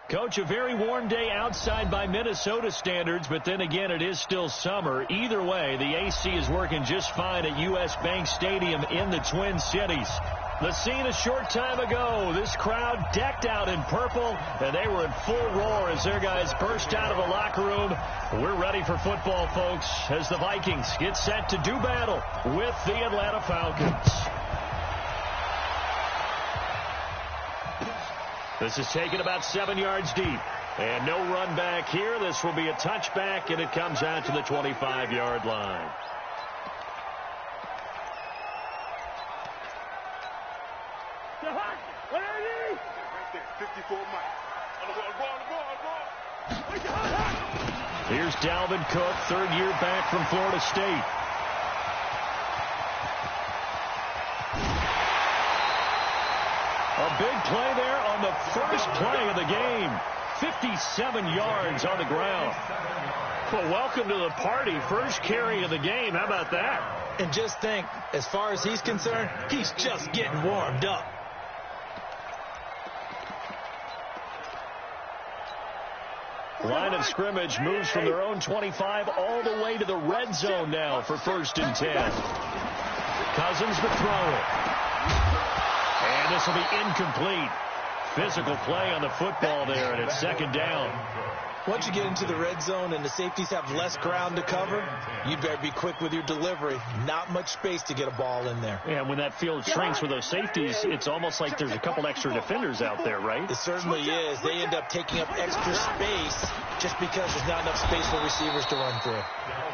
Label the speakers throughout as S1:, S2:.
S1: Coach, a very warm day outside by Minnesota standards, but then again, it is still summer. Either way, the AC is working just fine at U.S. Bank Stadium in the Twin Cities. The scene a short time ago, this crowd decked out in purple, and they were in full roar as their guys burst out of the locker room. We're ready for football, folks, as the Vikings get set to do battle with the Atlanta Falcons. This is taken about 7 yards deep. And no run back here. This will be a touchback, and it comes out to the 25-yard line.
S2: Where are you? Right there, 54 Mike. On the ball.
S1: Here's Dalvin Cook, third year back from Florida State. A big play there on the first play of the game. 57 yards on the ground. Well, welcome to the party. First carry of the game. How about that?
S3: And just think, as far as he's concerned, he's just getting warmed up.
S1: Line of scrimmage moves from their own 25 all the way to the red zone now for 1st and 10. Cousins to throw it. And this will be incomplete. Physical play on the football there, and it's 2nd down.
S3: Once you get into the red zone and the safeties have less ground to cover, you better be quick with your delivery. Not much space to get a ball in there.
S1: Yeah, when that field shrinks with those safeties, it's almost like there's a couple extra defenders out there, right?
S3: It certainly is. They end up taking up extra space just because there's not enough space for receivers to run through.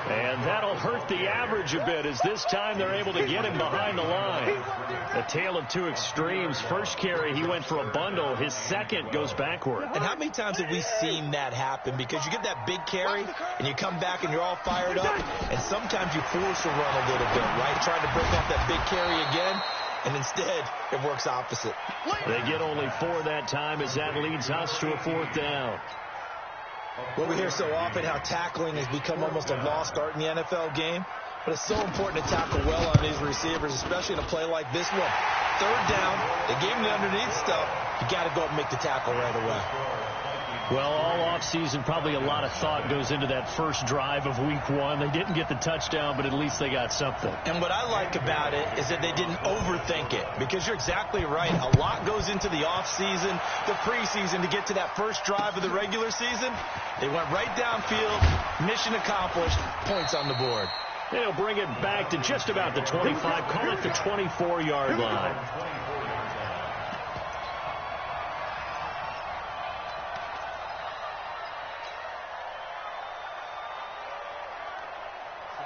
S1: And that'll hurt the average a bit as this time they're able to get him behind the line. A tale of two extremes. First carry, he went for a bundle. His second goes backward.
S3: And how many times have we seen that happen? Because you get that big carry, and you come back and you're all fired up, and sometimes you force a run a little bit, right? Trying to break off that big carry again, and instead it works opposite.
S1: They get only 4 that time as that leads us to a 4th down.
S3: Well, we hear so often how tackling has become almost a lost art in the NFL game, but it's so important to tackle well on these receivers, especially in a play like this one. 3rd down, they gave him the underneath stuff. You got to go and make the tackle right away.
S1: Well, all offseason, probably a lot of thought goes into that first drive of week 1. They didn't get the touchdown, but at least they got something.
S3: And what I like about it is that they didn't overthink it, because you're exactly right. A lot goes into the offseason, the preseason to get to that first drive of the regular season. They went right downfield, mission accomplished, points on the board.
S1: They'll bring it back to just about the 25, call it the 24-yard line.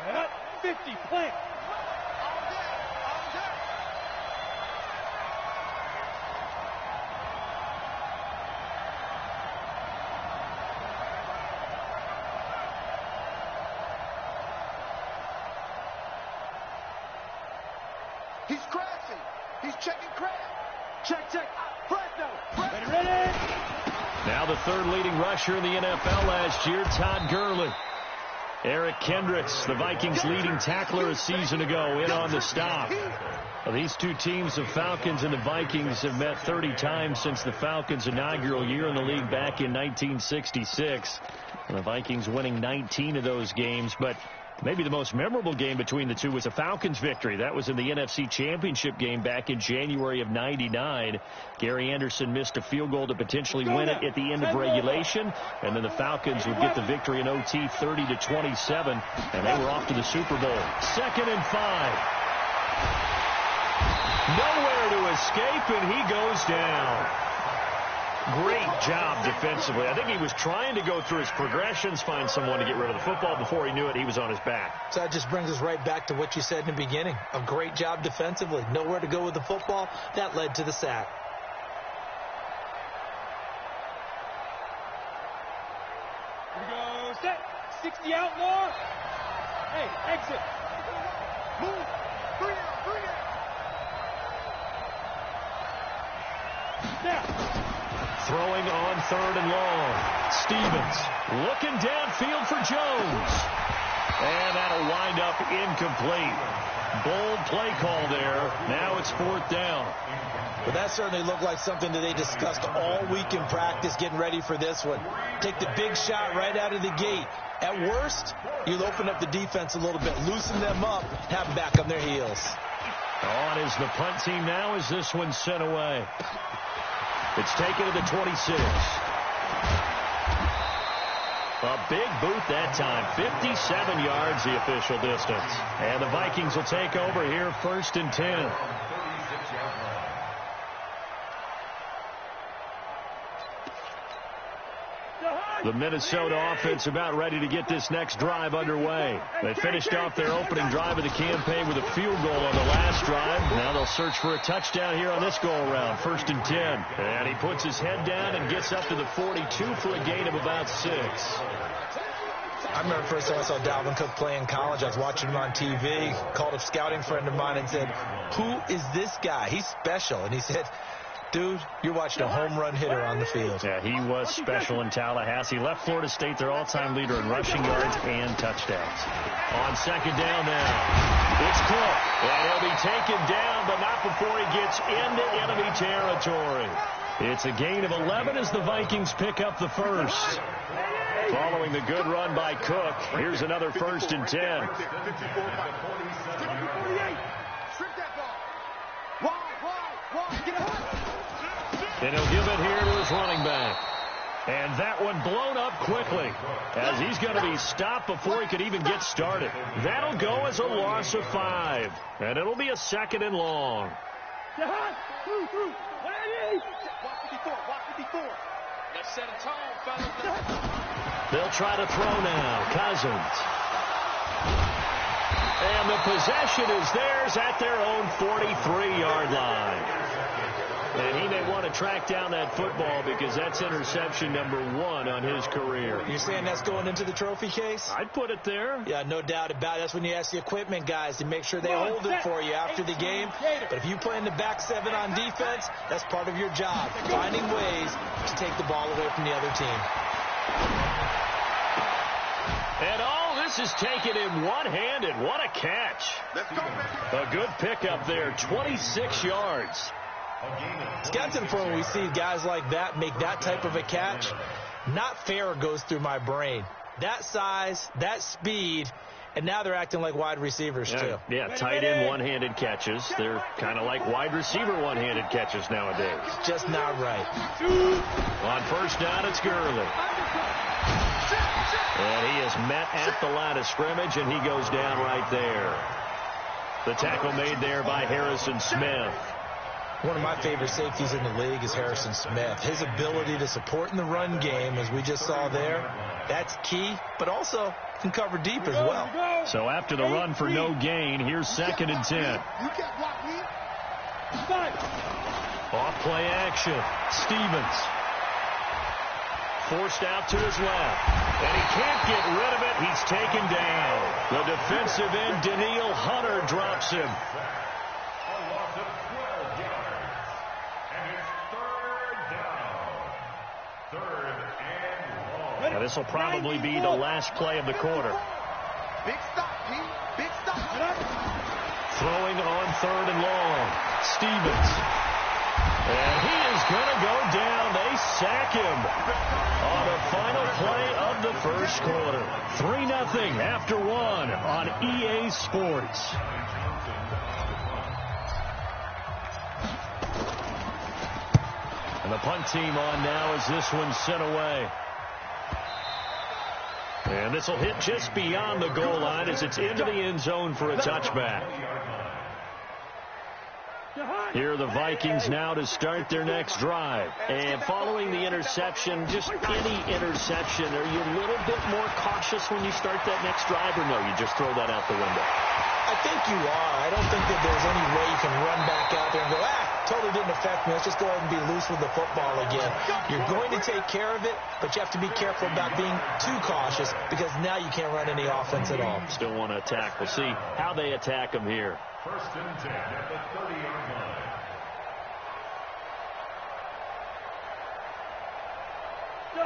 S2: Set, 50, plant.
S4: He's crashing. He's checking crash.
S2: Check. Fresno.
S4: Ready.
S1: Now the 3rd leading rusher in the NFL last year, Todd Gurley. Eric Kendricks, the Vikings' leading tackler a season ago, in on the stop. Well, these two teams, the Falcons and the Vikings, have met 30 times since the Falcons' inaugural year in the league back in 1966. And the Vikings winning 19 of those games, but maybe the most memorable game between the two was a Falcons victory. That was in the NFC Championship game back in January of '99. Gary Anderson missed a field goal to potentially win it at the end of regulation, and then the Falcons would get the victory in OT 30-27, and they were off to the Super Bowl. 2nd and 5. Nowhere to escape, and he goes down. Great job defensively. I think he was trying to go through his progressions, find someone to get rid of the football. Before he knew it, he was on his back.
S3: So that just brings us right back to what you said in the beginning. A great job defensively. Nowhere to go with the football. That led to the sack.
S2: Here we go. Set. 60 out more. Hey, exit.
S4: Move. 3 out.
S2: Now.
S1: Throwing on 3rd and long. Stevens looking downfield for Jones. And that'll wind up incomplete. Bold play call there. Now it's 4th down.
S3: Well, that certainly looked like something that they discussed all week in practice getting ready for this one. Take the big shot right out of the gate. At worst, you'll open up the defense a little bit, loosen them up, have them back on their heels.
S1: On is the punt team now as this one's sent away. It's taken to the 26. A big boot that time. 57 yards the official distance. And the Vikings will take over here 1st and 10. The Minnesota offense about ready to get this next drive underway. They finished off their opening drive of the campaign with a field goal on the last drive. Now they'll search for a touchdown here on this go-around. 1st and 10. And he puts his head down and gets up to the 42 for a gain of about 6.
S3: I remember the first time I saw Dalvin Cook play in college. I was watching him on TV. Called a scouting friend of mine and said, "Who is this guy? He's special." And he said, "Dude, you're watching a home run hitter on the field."
S1: Yeah, he was special in Tallahassee. Left Florida State their all-time leader in rushing yards and touchdowns. On 2nd down now. It's Cook. And he'll be taken down, but not before he gets into enemy territory. It's a gain of 11 as the Vikings pick up the first. Following the good run by Cook, here's another 1st and 10. And he'll give it here to his running back. And that one blown up quickly as he's going to be stopped before he could even get started. That'll go as a loss of 5. And it'll be a 2nd and long.
S4: Let's set a tone, fellas.
S1: They'll try to throw now. Cousins. And the possession is theirs at their own 43-yard line. And he may want to track down that football because that's interception number 1 on his career.
S3: You're saying that's going into the trophy case?
S1: I'd put it there.
S3: Yeah, no doubt about it. That's when you ask the equipment guys to make sure they hold it for you after the game. But if you play in the back 7 on defense, that's part of your job, finding ways to take the ball away from the other team.
S1: And all this is taken in one-handed. What a catch.
S4: Let's go, baby.
S1: A good pickup there, 26 yards.
S3: It's gotten to the point where we see guys like that make that type of a catch. Not fair goes through my brain. That size, that speed, and now they're acting like wide receivers too.
S1: Yeah, tight end one-handed catches. They're kind of like wide receiver one-handed catches nowadays.
S3: Just not right.
S1: On 1st down, it's Gurley. And he is met at the line of scrimmage, and he goes down right there. The tackle made there by Harrison Smith.
S3: One of my favorite safeties in the league is Harrison Smith. His ability to support in the run game, as we just saw there, that's key, but also can cover deep as well.
S1: So after the run for no gain, here's 2nd and 10.
S4: You can't block me.
S1: Off play action. Stevens. Forced out to his left. And he can't get rid of it. He's taken down. The defensive end, Daniil Hunter, drops him. Now this will probably be the last play of the quarter.
S4: Big stop, P. Big stop.
S1: Throwing on 3rd and long. Stevens. And he is going to go down. They sack him on the final play of the 1st quarter. 3-0 after 1 on EA Sports. And the punt team on now as this one's sent away. And this will hit just beyond the goal line as it's into the end zone for a touchback. Here are the Vikings now to start their next drive. And following the interception, just any interception, are you a little bit more cautious when you start that next drive, or no, you just throw that out the window?
S3: I think you are. I don't think that there's any way you can run back out there and go, totally didn't affect me. Let's just go ahead and be loose with the football again. You're going to take care of it, but you have to be careful about being too cautious because now you can't run any offense at all.
S1: Still want to attack. We'll see how they attack them here.
S5: 1st and 10 at the 30-yard line.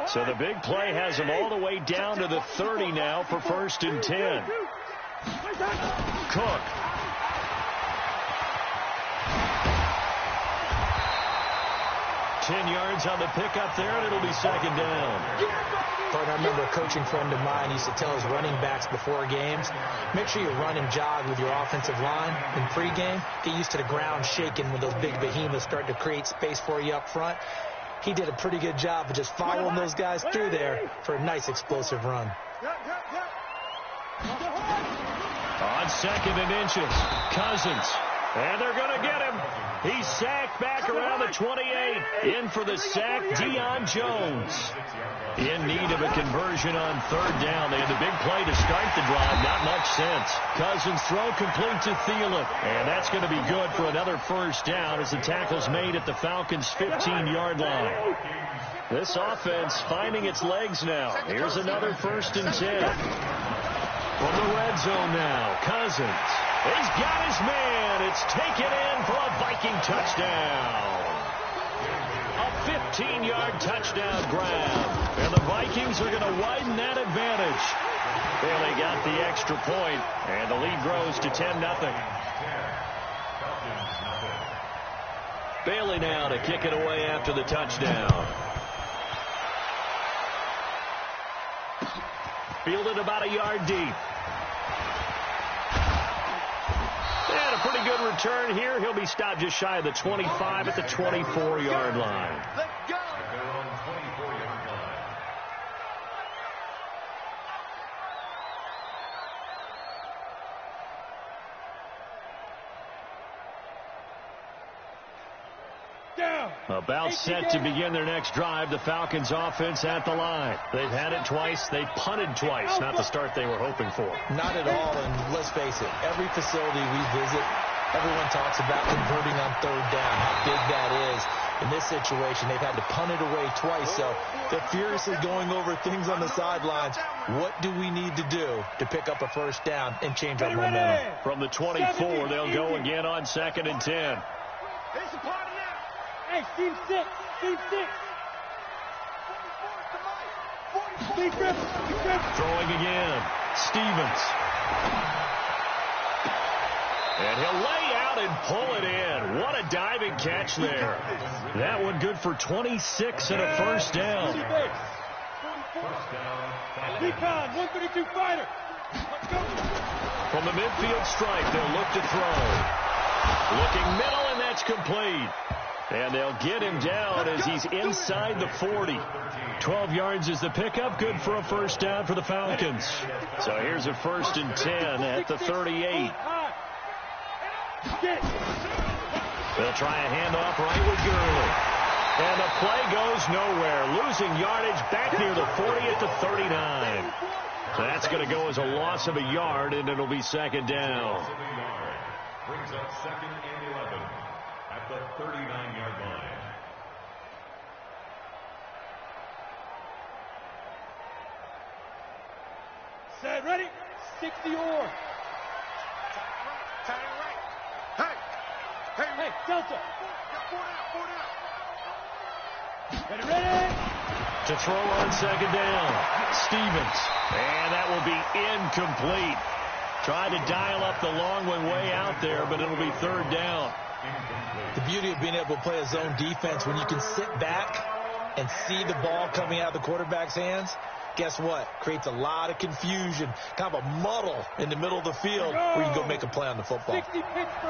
S1: So the big play has them all the way down to the 30 now for 1st and 10. Cook. 10 yards on the pickup there, and it'll be second down.
S3: Partner, I remember a coaching friend of mine used to tell his running backs before games, make sure you run and jog with your offensive line in pregame. Get used to the ground shaking when those big behemoths start to create space for you up front. He did a pretty good job of just following those guys through there for a nice explosive run.
S1: On 2nd and inches, Cousins. And they're going to get him. He's sacked back around the 28. In for the sack, Deion Jones. In need of a conversion on 3rd down. They had the big play to start the drive. Not much sense. Cousins throw complete to Thielen. And that's going to be good for another 1st down as the tackle's made at the Falcons' 15-yard line. This offense finding its legs now. Here's another 1st and 10. From the red zone now, Cousins. He's got his man. It's taken in for a Viking touchdown. A 15-yard touchdown grab. And the Vikings are going to widen that advantage. Bailey got the extra point, and the lead grows to 10-0. Bailey now to kick it away after the touchdown. Fielded about a yard deep. And a pretty good return here. He'll be stopped just shy of the 25 at the 24-yard line.
S4: Let's go.
S1: About set to begin their next drive. The Falcons offense at the line. They've had it twice. They've punted twice. Not the start they were hoping for.
S3: Not at all, and let's face it, every facility we visit, everyone talks about converting on 3rd down, how big that is. In this situation, they've had to punt it away twice, so they're furiously going over things on the sidelines. What do we need to do to pick up a 1st down and change our momentum?
S1: From the 24, they'll go again on 2nd and 10.
S6: Hey, team 6.
S1: Throwing again. Stevens. And he'll lay out and pull it in. What a diving catch there. That one good for 26 and a 1st down.
S6: Recon, 132 fighter.
S1: From the midfield stripe, they'll look to throw. Looking middle, and that's complete. And they'll get him down as he's inside the 40. 12 yards is the pickup. Good for a 1st down for the Falcons. So here's a 1st and 10 at the 38. They'll try a handoff right with Gurley. And the play goes nowhere. Losing yardage back near the 40 at the 39. That's going to go as a loss of a yard, and it'll be 2nd down.
S5: Brings up 2nd and 11 at the 39-yard line.
S6: Set, ready? 60 or. Hey, Delta. Ready?
S1: To throw on 2nd down. Stevens. And that will be incomplete. Tried to dial up the long one way out there, but it'll be 3rd down.
S3: The beauty of being able to play a zone defense when you can sit back and see the ball coming out of the quarterback's hands, guess what? Creates a lot of confusion, kind of a muddle in the middle of the field where you can go make a play on the football.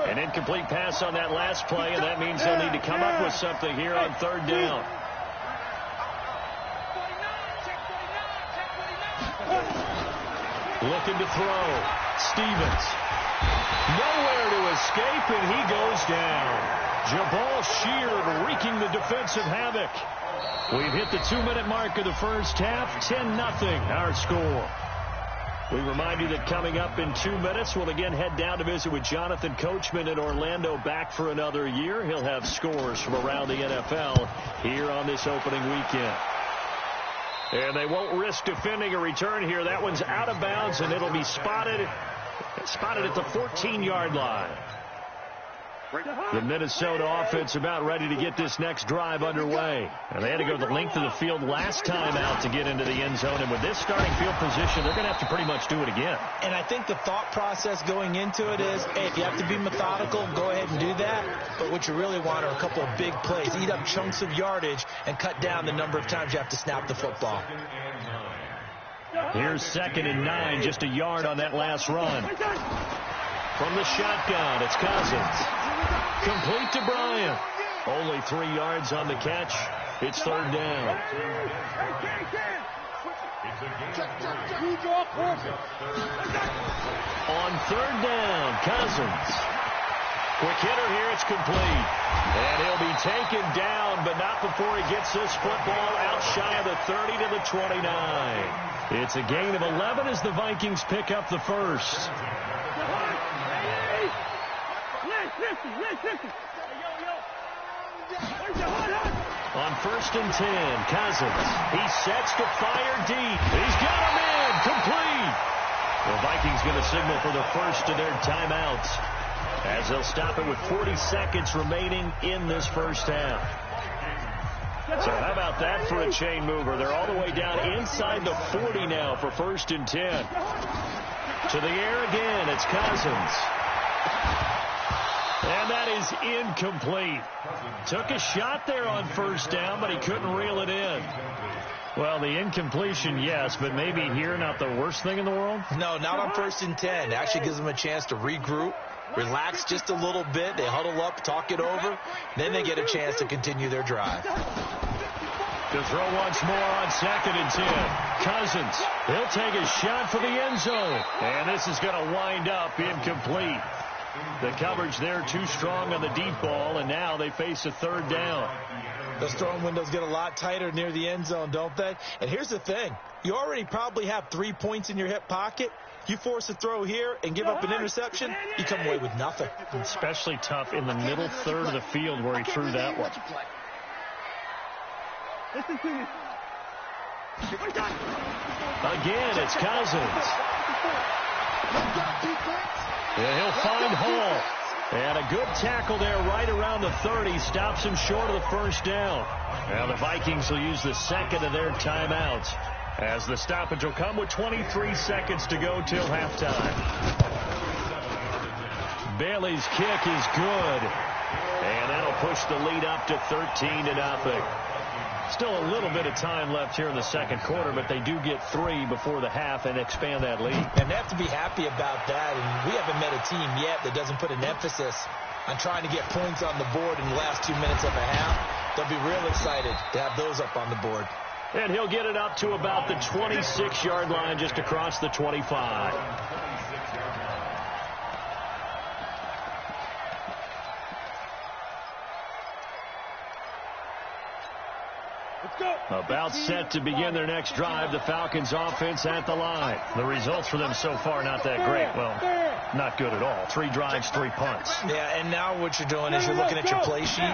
S1: An incomplete pass on that last play, and that means they'll need to come up with something here on 3rd down. Looking to throw. Stevens. Nowhere to escape, and he goes down. Jabal Sheard wreaking the defensive havoc. We've hit the 2-minute mark of the first half. 10-0 our score. We remind you that coming up in 2 minutes, we'll again head down to visit with Jonathan Coachman in Orlando, back for another year. He'll have scores from around the NFL here on this opening weekend. And they won't risk defending a return here. That one's out of bounds, and it'll be spotted at the 14-yard line. The Minnesota offense about ready to get this next drive underway. And they had to go the length of the field last time out to get into the end zone. And with this starting field position, they're going to have to pretty much do it again.
S3: And I think the thought process going into it is, hey, if you have to be methodical, go ahead and do that. But what you really want are a couple of big plays. Eat up chunks of yardage and cut down the number of times you have to snap the football.
S1: Here's 2nd and 9, just a yard on that last run. From the shotgun, it's Cousins. Complete to Bryant. Only 3 yards on the catch. It's 3rd down. On 3rd down, Cousins. Quick hitter here, it's complete. And he'll be taken down, but not before he gets this football out shy of the 30 to the 29. It's a gain of 11 as the Vikings pick up the first. On 1st and 10, Cousins. He sets to fire deep. He's got him in. Complete. The Vikings going to signal for the first of their timeouts as they'll stop it with 40 seconds remaining in this first half. So how about that for a chain mover? They're all the way down inside the 40 now for 1st and 10. To the air again, it's Cousins. And that is incomplete. Took a shot there on 1st down, but he couldn't reel it in. Well, the incompletion, yes, but maybe here not the worst thing in the world?
S3: No, not on 1st and 10. It actually gives them a chance to regroup, relax just a little bit. They huddle up, talk it over. Then they get a chance to continue their drive.
S1: To throw once more on 2nd and 10. Cousins, he'll take a shot for the end zone. And this is going to wind up incomplete. The coverage there too strong on the deep ball, and now they face a 3rd down.
S3: Those throwing windows get a lot tighter near the end zone, don't they? And here's the thing. You already probably have 3 points in your hip pocket. You force a throw here and give up an interception, you come away with nothing.
S1: Especially tough in the middle 3rd of the field where he threw that one. Again, it's Cousins. And he'll find Hall. And a good tackle there right around the 30. Stops him short of the 1st down. Now the Vikings will use the 2nd of their timeouts, as the stoppage will come with 23 seconds to go till halftime. Bailey's kick is good. And that'll push the lead up to 13-0. Still a little bit of time left here in the 2nd quarter, but they do get 3 before the half and expand that lead.
S3: And they have to be happy about that. And we haven't met a team yet that doesn't put an emphasis on trying to get points on the board in the last 2 minutes of a half. They'll be real excited to have those up on the board.
S1: And he'll get it up to about the 26-yard line, just across the 25. About set to begin their next drive. The Falcons offense at the line. The results for them so far not that great. Well, not good at all. 3 drives, 3 punts.
S3: Yeah, and now what you're doing is you're looking at your play sheet,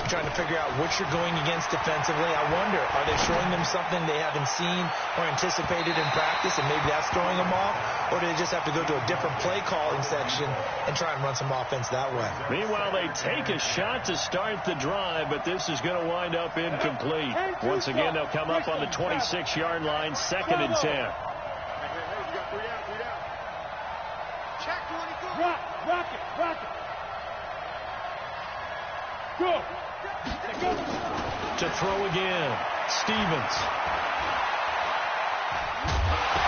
S3: trying to figure out what you're going against defensively. I wonder, are they showing them something they haven't seen or anticipated in practice, and maybe that's throwing them off? Or do they just have to go to a different play calling section and try and run some offense that way?
S1: Meanwhile, they take a shot to start the drive, but this is going to wind up incomplete. Once again, they'll come up on the 26-yard line, 2nd and 10.
S6: Rock it. Go.
S1: To throw again, Stevens.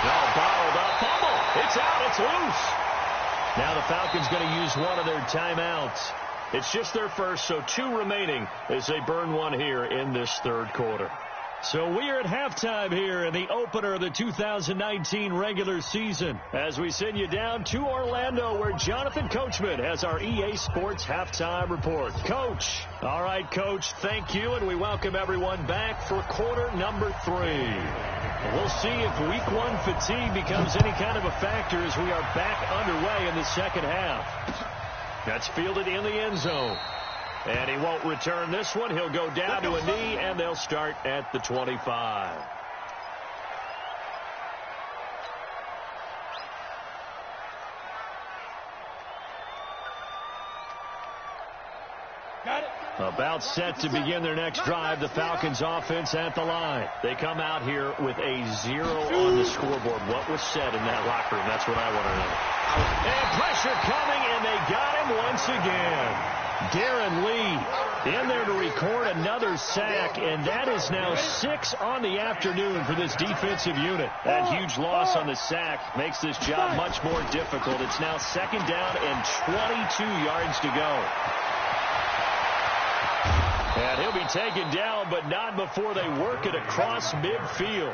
S1: Now bottled up, fumble. It's out, it's loose. Now the Falcons going to use one of their timeouts. It's just their first, so 2 remaining as they burn one here in this 3rd quarter. So we are at halftime here in the opener of the 2019 regular season, as we send you down to Orlando, where Jonathan Coachman has our EA Sports halftime report. Coach. All right, Coach, thank you, and we welcome everyone back for quarter number 3. We'll see if week 1 fatigue becomes any kind of a factor as we are back underway in the 2nd half. That's fielded in the end zone. And he won't return this one. He'll go down to a knee, and they'll start at the 25. About set to begin their next drive, the Falcons offense at the line. They come out here with a 0 on the scoreboard. What was said in that locker room? That's what I want to know. And pressure coming, and they got him once again. Darren Lee in there to record another sack, and that is now 6 on the afternoon for this defensive unit. That huge loss on the sack makes this job much more difficult. It's now 2nd down and 22 yards to go. And he'll be taken down, but not before they work it across midfield.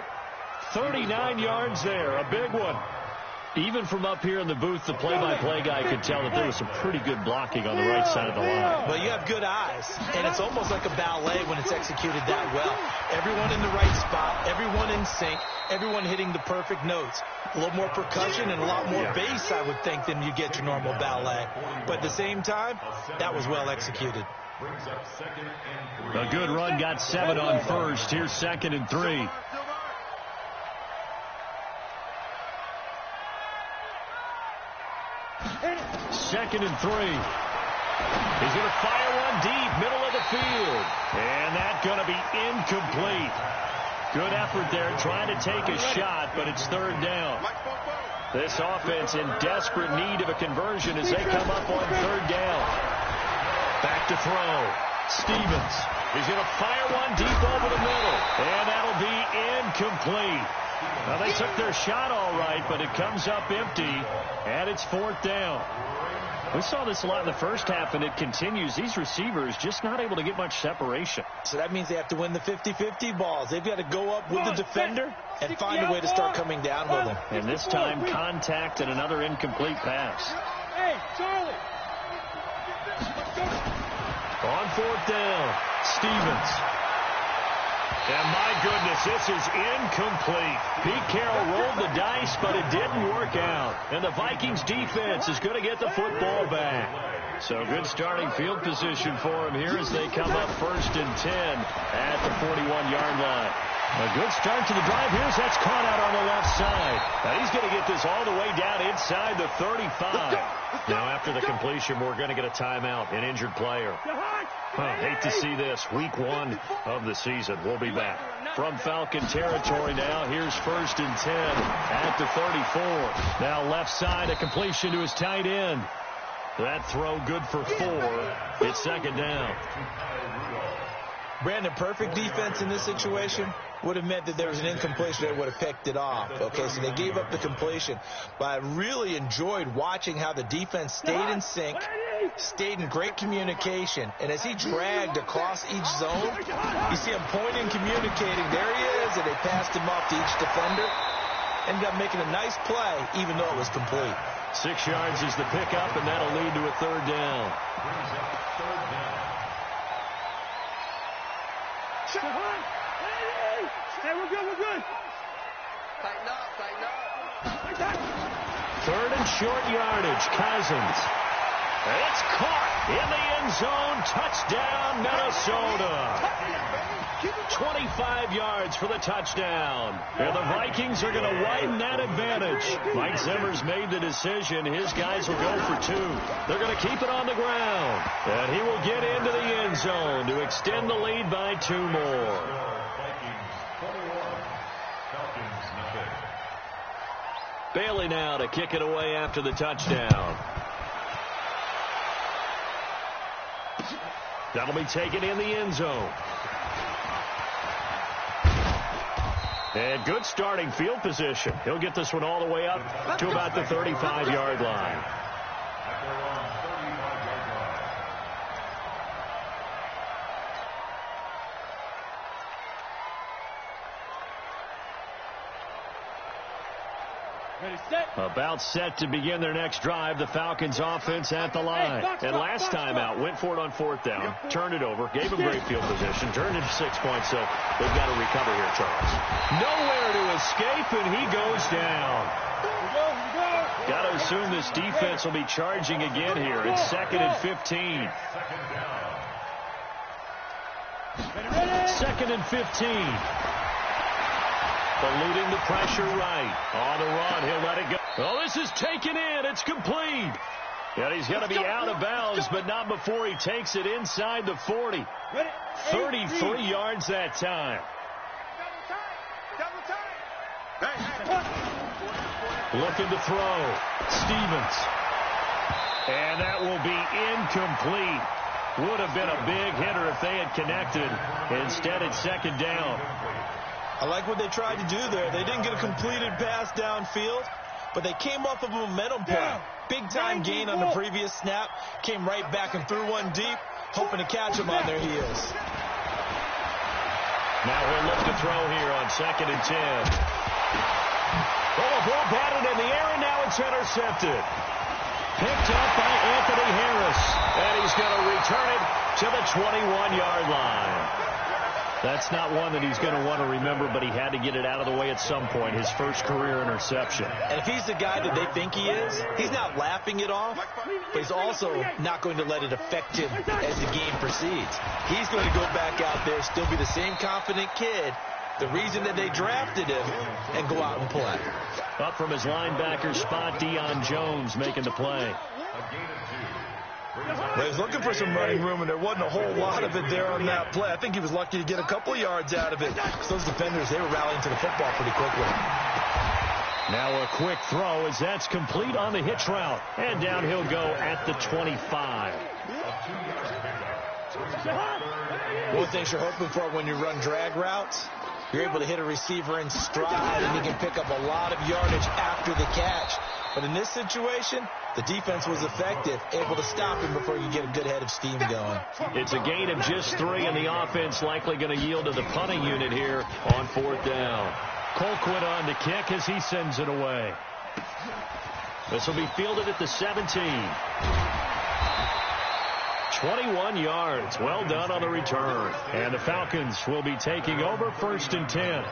S1: 39 yards there, a big one. Even from up here in the booth, the play-by-play guy could tell that there was some pretty good blocking on the right side of the line.
S3: Well, you have good eyes, and it's almost like a ballet when it's executed that well. Everyone in the right spot, everyone in sync, everyone hitting the perfect notes. A little more percussion and a lot more bass, I would think, than you get your normal ballet. But at the same time, that was well executed.
S1: A good run, got 7 on first. Here's 2nd and 3. Second and 3. He's going to fire one deep, middle of the field. And that's going to be incomplete. Good effort there, trying to take a shot, but it's 3rd down. This offense in desperate need of a conversion as they come up on 3rd down. Back to throw. Stevens. He's going to fire one deep over the middle. And that'll be incomplete. Now, they took their shot all right, but it comes up empty, and it's 4th down. We saw this a lot in the first half, and it continues. These receivers just not able to get much separation.
S3: So that means they have to win the 50-50 balls. They've got to go up with the defender and find a way to start coming down with them.
S1: And this time, contact and another incomplete pass.
S6: Hey, Charlie.
S1: On 4th down, Stevens. And my goodness, this is incomplete. Pete Carroll rolled the dice, but it didn't work out. And the Vikings defense is going to get the football back. So good starting field position for him here as they come up 1st and 10 at the 41-yard line. A good start to the drive. Here's that's caught out on the left side. Now he's going to get this all the way down inside the 35. Now after the completion, we're going to get a timeout, an injured player. Hate to see this. Week 1 of the season. We'll be back. From Falcon territory now, here's 1st and 10 at the 34. Now left side, a completion to his tight end. That throw good for 4. It's 2nd down.
S3: Brandon, perfect defense in this situation would have meant that there was an incompletion that would have picked it off. Okay, so they gave up the completion. But I really enjoyed watching how the defense stayed in sync, stayed in great communication. And as he dragged across each zone, you see him pointing, communicating. There he is, and they passed him off to each defender. Ended up making a nice play, even though it was complete.
S1: 6 yards is the pickup, and that'll lead to a 3rd down.
S6: Hey, we're good, we're good.
S4: Tighten up, tighten up.
S1: 3rd and short yardage, Cousins. It's caught in the end zone. Touchdown, Minnesota. 25 yards for the touchdown. And the Vikings are going to widen that advantage. Mike Zimmer's made the decision. His guys will go for 2. They're going to keep it on the ground. And he will get into the end zone to extend the lead by 2 more. Bailey now to kick it away after the touchdown. That'll be taken in the end zone. And good starting field position. He'll get this one all the way up to about the 35-yard line. About set to begin their next drive. The Falcons offense at the line. And last time out, went for it on 4th down, turned it over, gave them great field position, turned it to 6 points, so they've got to recover here, Charles. Nowhere to escape, and he goes down. Got to assume this defense will be charging again here. It's 2nd and 15. 2nd and 15. Eluding the pressure right. On the run, he'll let it go. Oh, this is taken in. It's complete. And he's going to be out of bounds, but not before he takes it inside the 40. 33 yards that time. Looking to throw. Stevens. And that will be incomplete. Would have been a big hitter if they had connected. Instead, it's second down.
S3: I like what they tried to do there. They didn't get a completed pass downfield, but they came off of a momentum play. Big-time gain on the previous snap. Came right back and threw one deep, hoping to catch them on their heels.
S1: Now he'll look to throw here on 2nd and 10. Oh, a ball batted in the air, and now it's intercepted. Picked up by Anthony Harris. And he's going to return it to the 21-yard line. That's not one that he's going to want to remember, but he had to get it out of the way at some point, his first career interception.
S3: And if he's the guy that they think he is, he's not laughing it off, but he's also not going to let it affect him as the game proceeds. He's going to go back out there, still be the same confident kid, the reason that they drafted him, and go out and play.
S1: Up from his linebacker spot, Deion Jones making the play.
S3: Well, he was looking for some running room, and there wasn't a whole lot of it there on that play. I think he was lucky to get a couple yards out of it. Those defenders, they were rallying to the football pretty quickly.
S1: Now a quick throw as that's complete on the hitch route. And down he'll go at the 25.
S3: One thing you're hoping for when you run drag routes, you're able to hit a receiver in stride, and you can pick up a lot of yardage after the catch. But in this situation, the defense was effective, able to stop him before you get a good head of steam going.
S1: It's a gain of just 3, and the offense likely going to yield to the punting unit here on 4th down. Colquitt on to kick as he sends it away. This will be fielded at the 17. 21 yards. Well done on the return. And the Falcons will be taking over 1st and 10.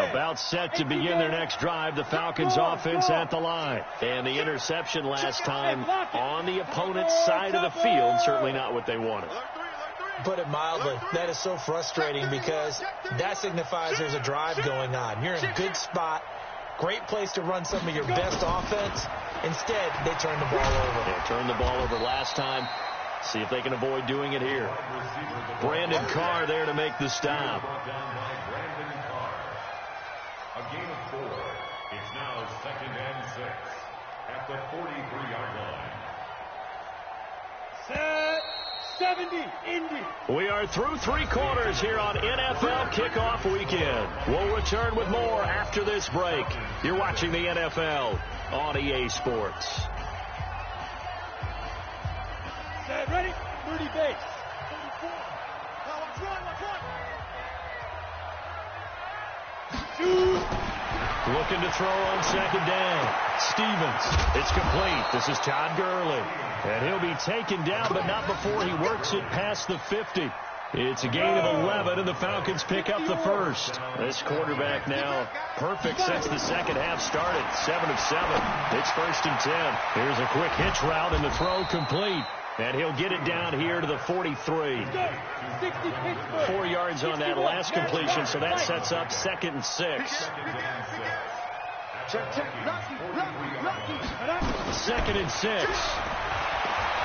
S1: About set to begin their next drive. The Falcons offense at the line. And the interception last time on the opponent's side of the field. Certainly not what they wanted.
S3: Put it mildly, that is so frustrating because that signifies there's a drive going on. You're in a good spot. Great place to run some of your best offense. Instead, they turn the ball over.
S1: They turned the ball over last time. See if they can avoid doing it here. Brandon Carr there to make the stop.
S5: A gain of 4. It's now 2nd and 6 at the 43-yard line.
S6: Set 70, Indy.
S1: We are through 3 quarters here on NFL Kickoff Weekend. We'll return with more after this break. You're watching the NFL on EA Sports.
S6: Set, ready? 30 base. 34.
S1: Looking to throw on 2nd down. Stevens. It's complete. This is Todd Gurley. And he'll be taken down, but not before he works it past the 50. It's a gain of 11, and the Falcons pick up the first. This quarterback now perfect since the second half started. 7 of 7. It's 1st and 10. Here's a quick hitch route, and the throw complete. And he'll get it down here to the 43. 4 yards on that last completion, so that sets up 2nd and 6. 2nd and 6.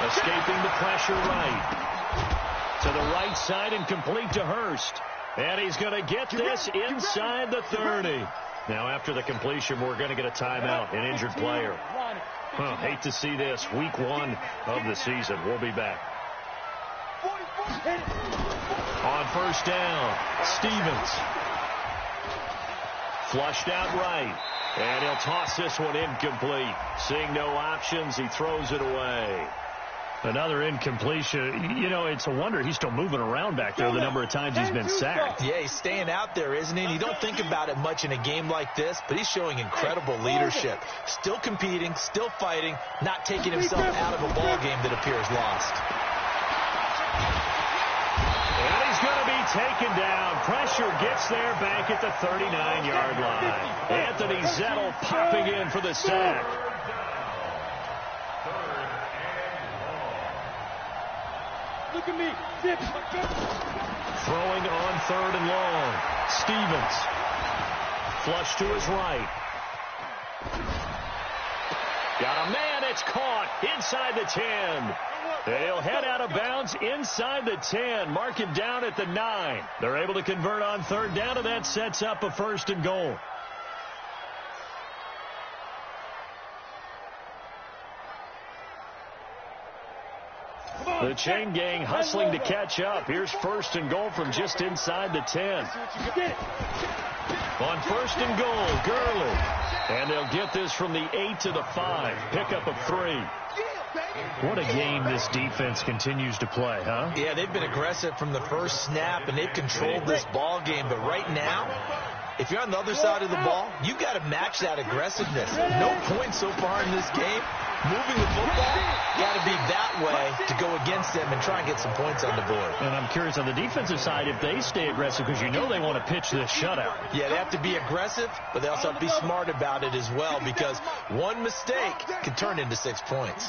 S1: Escaping the pressure right. To the right side and complete to Hurst. And he's going to get this inside the 30. Now after the completion, we're going to get a timeout, an injured player. Hate to see this. Week 1 of the season. We'll be back. On 1st down, Stevens. Flushed out right. And he'll toss this one incomplete. Seeing no options, he throws it away. Another incompletion. You know, it's a wonder he's still moving around back there the number of times he's been sacked.
S3: Yeah, he's staying out there, isn't he? And you don't think about it much in a game like this, but he's showing incredible leadership. Still competing, still fighting, not taking himself out of a ball game that appears lost.
S1: And he's going to be taken down. Pressure gets there back at the 39-yard line. Anthony Zettel popping in for the sack.
S6: Look at me. Zip.
S1: Throwing on 3rd and long. Stevens. Flush to his right. it's caught inside the 10. They'll head out of bounds inside the 10. Mark it down at the 9. They're able to convert on third down, and that sets up a 1st and goal. The chain gang hustling to catch up. Here's 1st and goal from just inside the 10. On 1st and goal, Gurley. And they'll get this from the 8 to the 5. Pickup of 3. What a game this defense continues to play, huh?
S3: Yeah, they've been aggressive from the first snap, and they've controlled this ball game. But right now, if you're on the other side of the ball, you've got to match that aggressiveness. No points so far in this game. Moving the football, got to be that way to go against them and try and get some points on the board.
S1: And I'm curious on the defensive side if they stay aggressive, because you know they want to pitch this shutout.
S3: Yeah, they have to be aggressive, but they also have to be smart about it as well, because one mistake can turn into 6 points.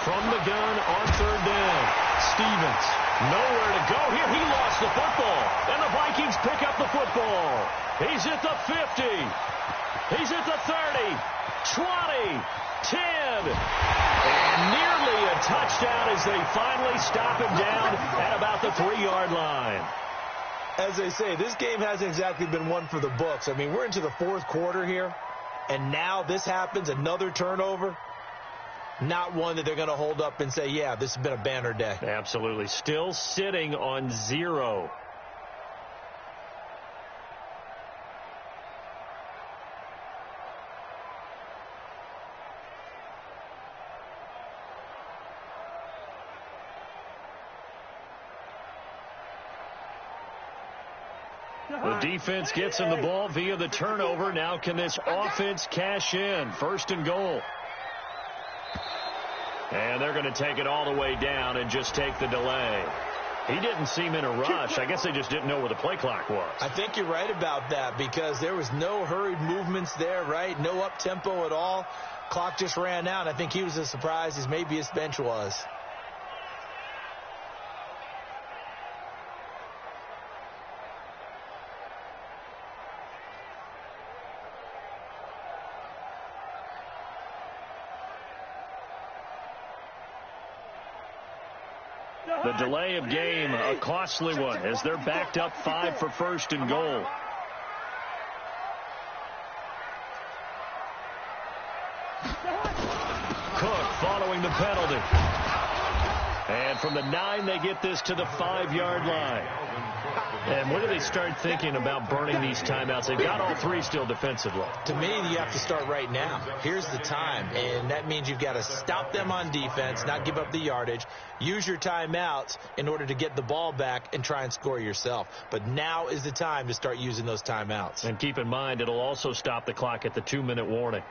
S1: From the gun on third down, Stevens, nowhere to go here. He lost the football, and the Vikings pick up the football. He's at the 50. He's at the 30, 20, 10, and nearly a touchdown as they finally stop him down at about the 3-yard line.
S3: As they say, this game hasn't exactly been one for the books. I mean, we're into the 4th quarter here, and now this happens, another turnover. Not one that they're going to hold up and say, yeah, this has been a banner day.
S1: Absolutely. Still sitting on 0. The defense gets him the ball via the turnover. Now can this offense cash in? 1st and goal. And they're going to take it all the way down and just take the delay. He didn't seem in a rush. I guess they just didn't know where the play clock was.
S3: I think you're right about that, because there was no hurried movements there, right? No up-tempo at all. Clock just ran out. I think he was as surprised as maybe his bench was.
S1: The delay of game, a costly one, as they're backed up 5 for 1st and goal. Cook following the penalty. And from the 9, they get this to the 5-yard line. And when do they start thinking about burning these timeouts? They've got all 3 still defensively.
S3: To me, you have to start right now. Here's the time, and that means you've got to stop them on defense, not give up the yardage, use your timeouts in order to get the ball back and try and score yourself. But now is the time to start using those timeouts.
S1: And keep in mind, it'll also stop the clock at the 2-minute warning.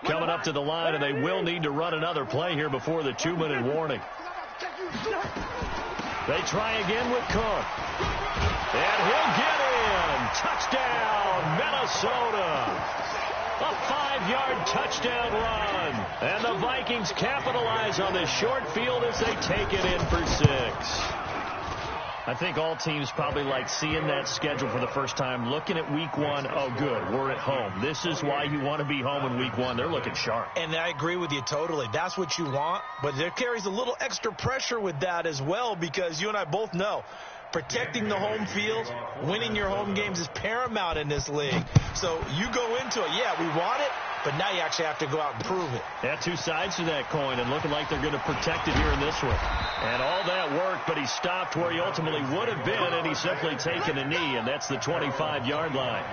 S1: Coming up to the line, and they will need to run another play here before the 2-minute warning. They try again with Cook. And he'll get in. Touchdown, Minnesota. A 5-yard touchdown run. And the Vikings capitalize on this short field as they take it in for 6. I think all teams probably like seeing that schedule for the first time, looking at week 1. Oh, good, we're at home. This is why you want to be home in week 1. They're looking sharp.
S3: And I agree with you totally. That's what you want, but there carries a little extra pressure with that as well, because you and I both know protecting the home field, winning your home games is paramount in this league. So you go into it, yeah, we want it, but now you actually have to go out and prove it.
S1: Yeah, 2 sides to that coin, and looking like they're going to protect it here in this one. And all that worked, but he stopped where he ultimately would have been, and he's simply taken a knee, and that's the 25-yard line.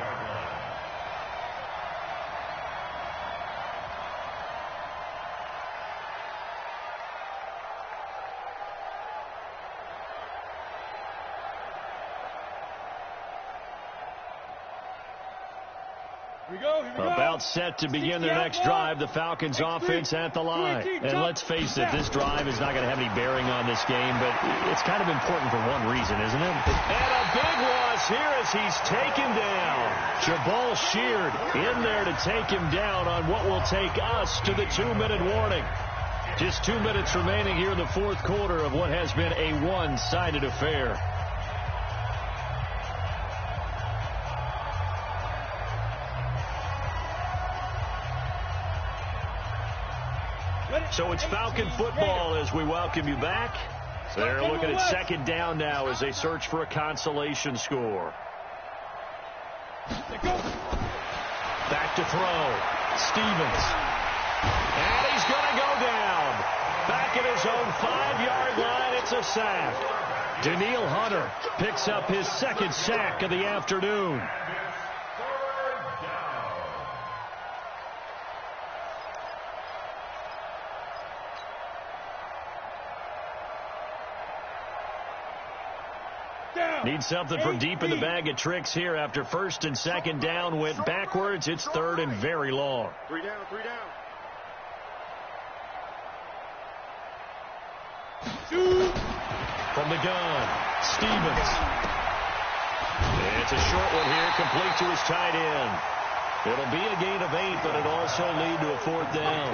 S1: About set to begin their next drive, the Falcons offense at the line. And let's face it, this drive is not going to have any bearing on this game, but it's kind of important for one reason, isn't it? And a big loss here as he's taken down. Jabal Sheard in there to take him down on what will take us to the 2-minute warning. Just 2 minutes remaining here in the fourth quarter of what has been a one-sided affair. So it's Falcon football as we welcome you back. They're looking at second down now as they search for a consolation score. Back to throw. Stevens. And he's going to go down. Back at his own 5-yard line, it's a sack. Daniil Hunter picks up his second sack of the afternoon. Need something from deep in the bag of tricks here after first and second down went backwards. It's third and very long.
S2: 3 down, 3 down.
S1: From the gun, Stevens. It's a short one here, complete to his tight end. It'll be a gain of 8, but it'll also lead to a fourth down.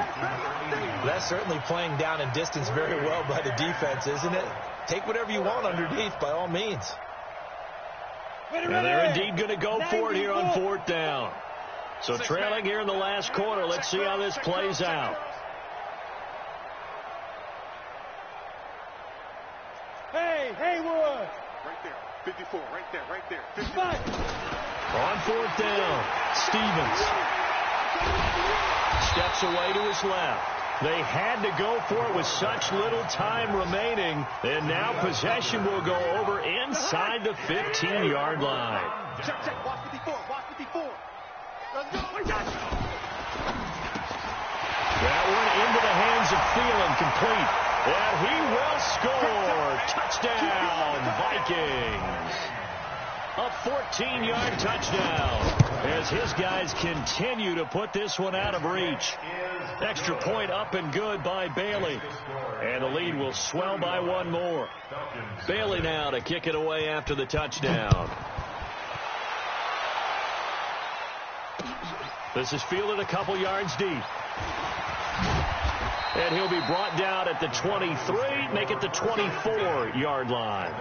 S3: That's certainly playing down in distance very well by the defense, isn't it? Take whatever you want underneath, by all means.
S1: And they're indeed going to go for it here on fourth down. So trailing here in the last quarter. Let's see how this plays out.
S6: Hey, Haywood!
S2: Right there. 54, right there, right there. 55.
S1: On fourth down, Stevens steps away to his left. They had to go for it with such little time remaining, and now possession will go over inside the 15-yard line.
S4: Check, check. Watch 54. Watch 54. Let's go.
S1: That one into the hands of Thielen, complete. And he will score. Touchdown, Vikings. A 14-yard touchdown as his guys continue to put this one out of reach. Extra point up and good by Bailey. And the lead will swell by one more. Bailey now to kick it away after the touchdown. This is fielded a couple yards deep. And he'll be brought down at the 23, make it the 24-yard line.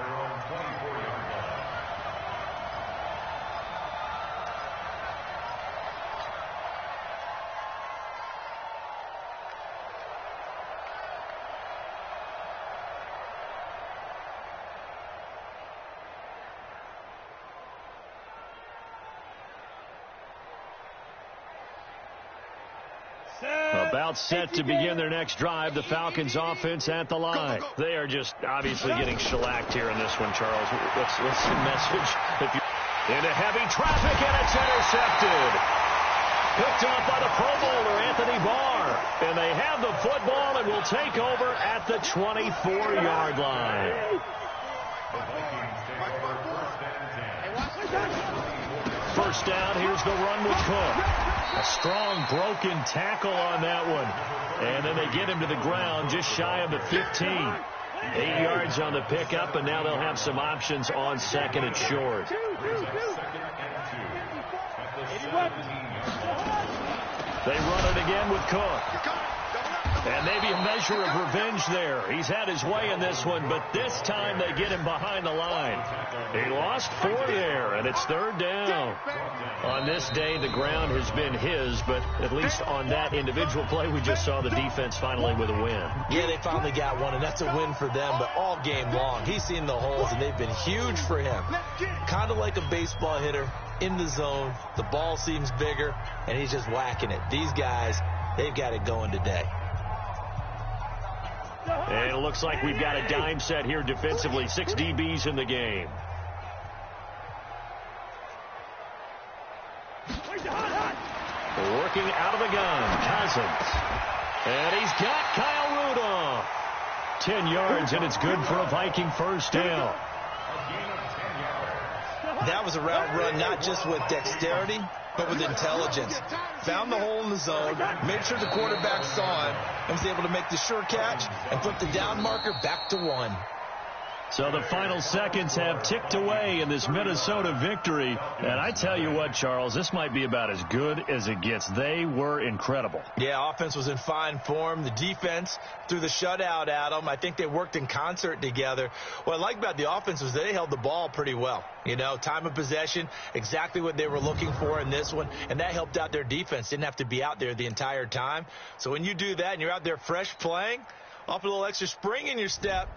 S1: About set to begin their next drive, the Falcons offense at the line. They are just obviously getting shellacked here in this one, Charles. What's the message? Into heavy traffic, and it's intercepted. Picked off by the Pro Bowler, Anthony Barr. And they have the football and will take over at the 24-yard line. First down, here's the run with Cook. A strong broken tackle on that one. And then they get him to the ground just shy of the 15. 8 yards on the pickup, and now they'll have some options on second and short. They run it again with Cook. And maybe a measure of revenge there. He's had his way in this one, but this time they get him behind the line. He lost 4 there, and it's third down. On this day, the ground has been his, but at least on that individual play, we just saw the defense finally with a win.
S3: Yeah, they finally got one, and that's a win for them, but all game long, he's seen the holes, and they've been huge for him. Kind of like a baseball hitter in the zone. The ball seems bigger, and he's just whacking it. These guys, they've got it going today.
S1: And it looks like we've got a dime set here defensively. 6 DBs in the game. Working out of the gun, Cousins. And he's got Kyle Rudolph. 10 yards, and it's good for a Viking first down.
S3: That was a route run not just with dexterity, but with intelligence. Found the hole in the zone, made sure the quarterback saw him, and was able to make the sure catch and put the down marker back to 1.
S1: So the final seconds have ticked away in this Minnesota victory. And I tell you what, Charles, this might be about as good as it gets. They were incredible.
S3: Yeah, offense was in fine form. The defense threw the shutout at them. I think they worked in concert together. What I like about the offense was they held the ball pretty well. You know, time of possession, exactly what they were looking for in this one. And that helped out their defense. Didn't have to be out there the entire time. So when you do that and you're out there fresh playing, off a little extra spring in your step,